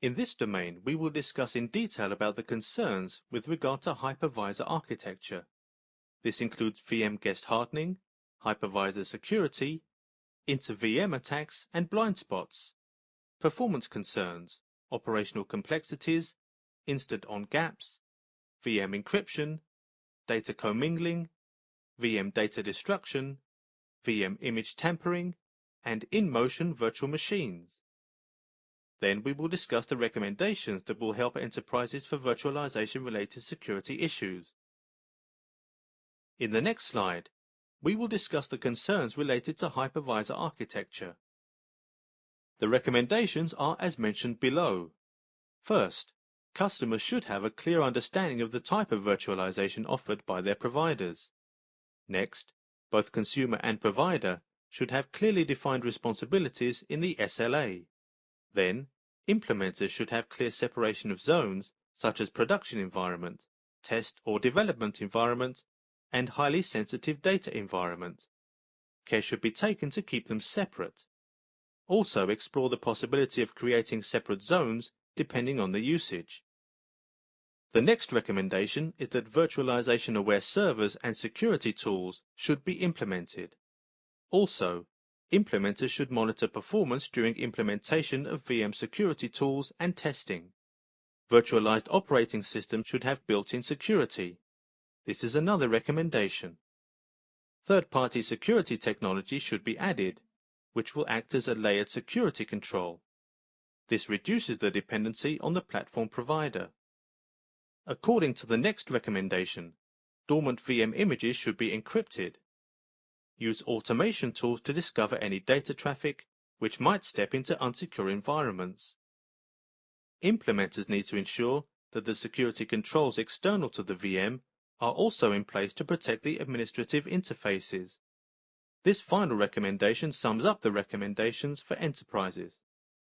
In this domain, we will discuss in detail about the concerns with regard to hypervisor architecture. This includes VM guest hardening, hypervisor security, inter-VM attacks and blind spots, performance concerns, operational complexities, instant-on gaps, VM encryption, data commingling, VM data destruction, VM image tampering, and in-motion virtual machines. Then we will discuss the recommendations that will help enterprises for virtualization-related security issues. In the next slide, we will discuss the concerns related to hypervisor architecture. The recommendations are as mentioned below. First, customers should have a clear understanding of the type of virtualization offered by their providers. Next, both consumer and provider should have clearly defined responsibilities in the SLA. Then, implementers should have clear separation of zones, such as production environment, test or development environment, and highly sensitive data environment. Care should be taken to keep them separate. Also explore the possibility of creating separate zones depending on the usage. The next recommendation is that virtualization-aware servers and security tools should be implemented. Also, implementers should monitor performance during implementation of VM security tools and testing. Virtualized operating systems should have built-in security. This is another recommendation. Third-party security technology should be added, which will act as a layered security control. This reduces the dependency on the platform provider. According to the next recommendation, dormant VM images should be encrypted. Use automation tools to discover any data traffic which might step into unsecure environments. Implementers need to ensure that the security controls external to the VM are also in place to protect the administrative interfaces. This final recommendation sums up the recommendations for enterprises.